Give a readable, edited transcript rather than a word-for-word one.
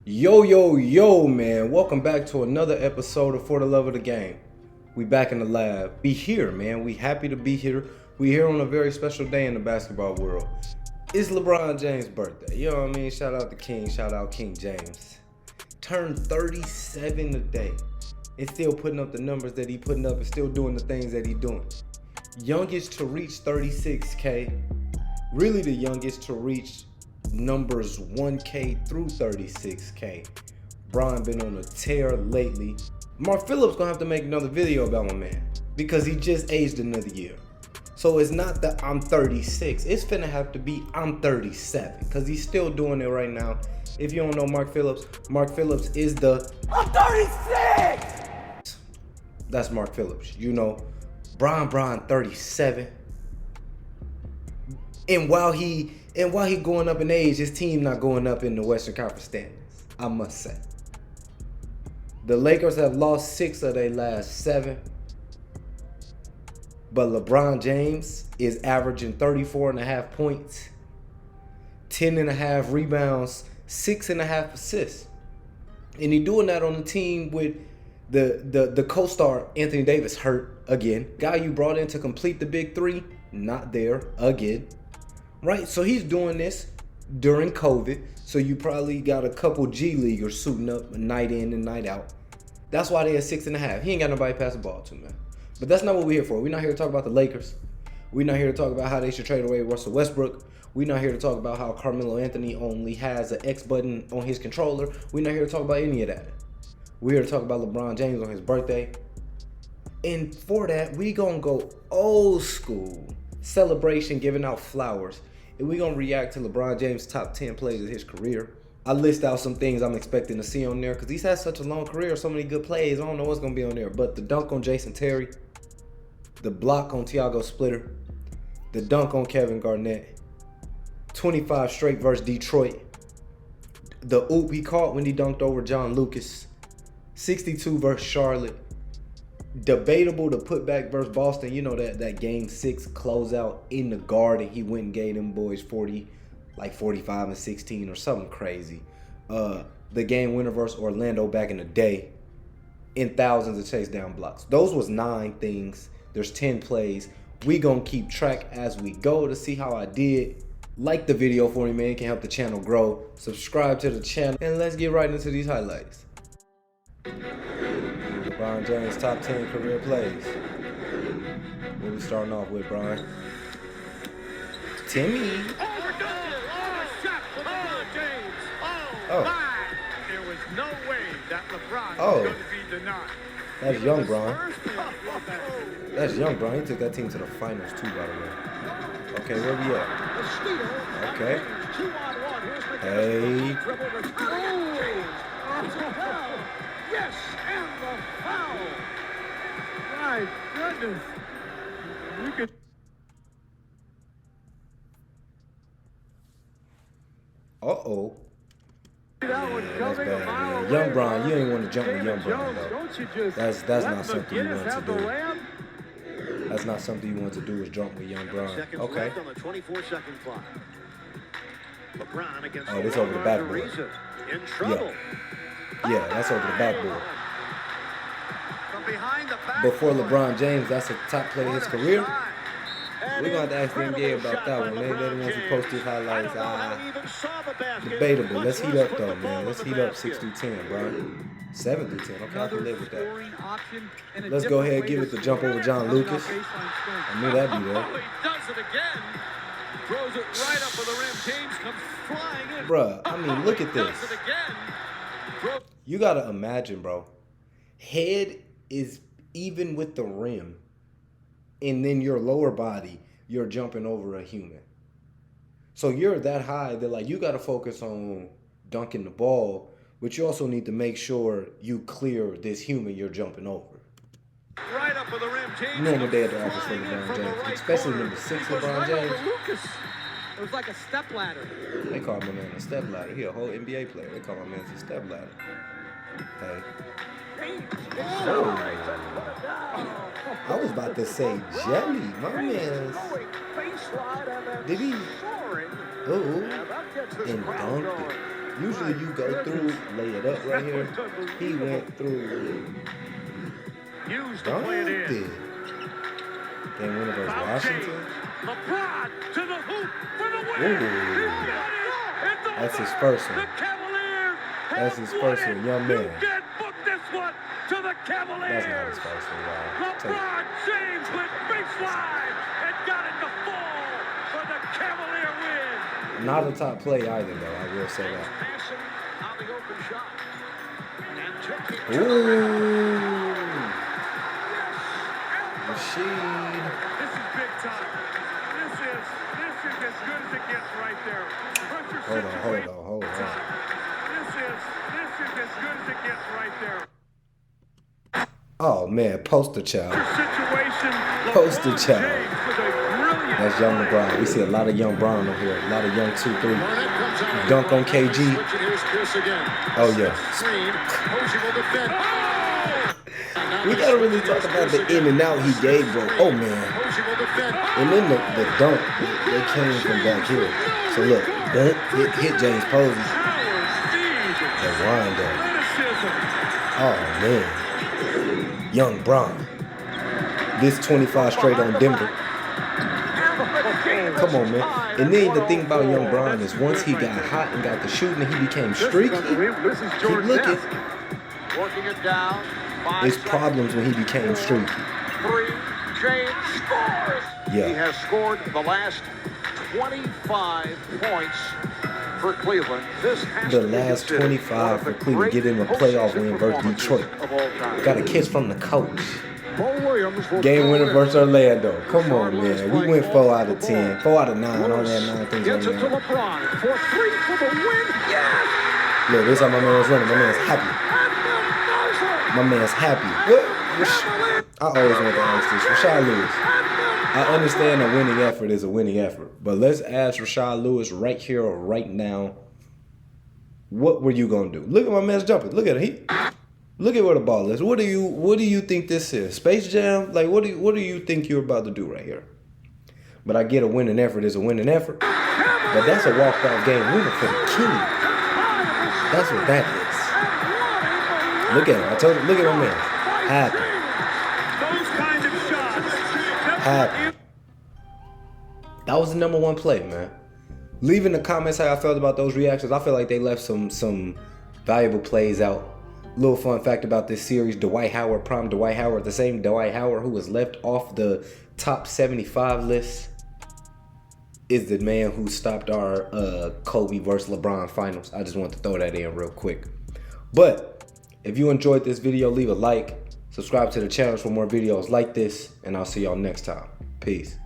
Yo, man. Welcome back to another episode of For the Love of the Game. We back in the lab. Be here, man. We happy to be here. We here on a very special day in the basketball world. It's LeBron James' birthday. You know what I mean? Shout out to King. Shout out King James. Turned 37 today. And still putting up the numbers that he putting up and still doing the things that he doing. Youngest to reach 36K. Really the youngest to reach numbers 1K through 36K. Bron been on a tear lately. Mark Phillips gonna have to make another video about my man because he just aged another year. So it's not that I'm 36. It's finna have to be I'm 37 because he's still doing it right now. If you don't know Mark Phillips is the I'm 36! That's Mark Phillips. You know, Bron 37. And while he going up in age, his team not going up in the Western Conference standings, I must say. The Lakers have lost 6 of their last 7. But LeBron James is averaging 34.5 points, 10.5 rebounds, 6.5 assists. And he doing that on a team with the co-star Anthony Davis hurt again. Guy you brought in to complete the big 3, not there again. Right, so he's doing this during COVID, so you probably got a couple G Leaguers suiting up night in and night out. That's why they at 6.5. He ain't got nobody to pass the ball to, man. But that's not what we're here for. We're not here to talk about the Lakers. We're not here to talk about how they should trade away Russell Westbrook. We're not here to talk about how Carmelo Anthony only has an X button on his controller. We're not here to talk about any of that. We're here to talk about LeBron James on his birthday. And for that, we gonna go old school. Celebration, giving out flowers. And we're going to react to LeBron James' top 10 plays of his career. I list out some things I'm expecting to see on there because he's had such a long career, so many good plays. I don't know what's going to be on there. But the dunk on Jason Terry, the block on Tiago Splitter, the dunk on Kevin Garnett, 25 straight versus Detroit, the oop he caught when he dunked over John Lucas, 62 versus Charlotte, debatable to put back versus Boston. You know that game 6 closeout in the Garden. He went and gave them boys 40, like 45 and 16 or something crazy. The game winner versus Orlando back in the day in thousands of chase down blocks. Those was 9 things. There's 10 plays. We gonna keep track as we go to see how I did. Like the video for me, man. It can help the channel grow. Subscribe to the channel and let's get right into these highlights. LeBron James' top 10 career plays. What we starting off with, Brian? Timmy. Oh. There was no way that LeBron was going to be denied. That's young, Brian. That's young, Brian. He took that team to the finals, too, by the way. Okay, where we at? Okay. Hey. Yes, and the foul. My goodness. We could. Uh-oh. That one That's coming a mile bad, away. Young Bron, you ain't want to jump with Young Bron, though. Don't you just That's not something you want to have the do. layup? That's not something you want to do is jump with Young Bron. Okay. On the 24-second clock. LeBron against Oh, this over the backboard. In trouble. Yeah, that's over the backboard. From behind the back. Before LeBron James, that's a top player in his career. We're going to have to ask the NBA about that one. They're the ones who post these highlights. Debatable. Let's heat up, though, man. Let's heat up 6 through 10, bro. 7 through 10. Okay, I can live with that. Let's go ahead and give it the jump over John Lucas. I knew that'd be there. He does it again. Throws it right up for the rim. James comes flying in. Bruh, I mean, look at this. Does it again. You got to imagine, bro. Head is even with the rim. And then your lower body, you're jumping over a human. So you're that high that, like, you got to focus on dunking the ball, but you also need to make sure you clear this human you're jumping over. Right up for the rim, James. Normal day at the office for LeBron James, especially number 6 LeBron James. It was like a step ladder. They call my man a step ladder. He a whole NBA player. They call my man a step ladder. Hey. Oh. I was about to say jelly. My man. Did he? Oh. And dunked it. Usually you go through, lay it up right here. He went through. Used to play it in. Game winner versus Washington. LeBron to the hoop for the win. Ooh. That's his first one. The Cavaliers. That's his first one, young man. You can book this one to the Cavaliers. That's not his first one, y'all. LeBron James with baseline and got it to fall for the Cavalier win. Not a top play either, though. I will say that. Passing on the open shot. And took it to Ooh. the rim. Rashid. This is big time. This is as good as it gets right there. Pressure Hold situation. on. This is as good as it gets right there. Oh, man. Poster child. Situation. Poster LeBron child. James with a brilliant That's young play. LeBron. We see a lot of young Bron over here. A lot of young 2-3. Dunk on KG. Oh, yeah. We gotta really talk about the in and out he gave, bro. Oh, man. And then the dunk, they came from back here. So, look. Hit James Posey. The wind up. Oh, man. Young Bron. This 25 straight on Denver. Come on, man. And then the thing about young Bron is once he got hot and got the shooting and he became streaky, keep looking. Working it down. There's problems when he became streaky. 3, James scores. Yeah. He has scored the last 25 points for Cleveland. This has The to be last considered 25 for one of the Cleveland. Get in a great playoff win postseason versus performances Detroit. of all time. Got a kiss from the coach. Mo Williams will Game go winner in. versus Orlando. Come on, Charlotte is man. We playing went 4 off out the of 10. ball. 4 out of 9. Only Lewis had 9 things gets on it to there. LeBron for 3 for the win. Yes! Look, this is how my man's running. My man's happy. My man's happy. What? I always want to ask this. Rashad Lewis. I understand a winning effort is a winning effort. But let's ask Rashad Lewis right here or right now. What were you going to do? Look at my man's jumping. Look at him. Look at where the ball is. What do you think this is? Space Jam? Like, what do you think you're about to do right here? But I get a winning effort is a winning effort. But that's a walk-off game winner for the king. That's what that is. Look at him. I told you. Look at my man. Happy. Those kind of shots. Happy. That was the #1 play, man. Leave in the comments how I felt about those reactions. I feel like they left some valuable plays out. Little fun fact about this series, Dwight Howard, prime Dwight Howard, the same Dwight Howard who was left off the top 75 list, is the man who stopped our Kobe versus LeBron finals. I just want to throw that in real quick. But if you enjoyed this video, leave a like, subscribe to the channel for more videos like this, and I'll see y'all next time. Peace.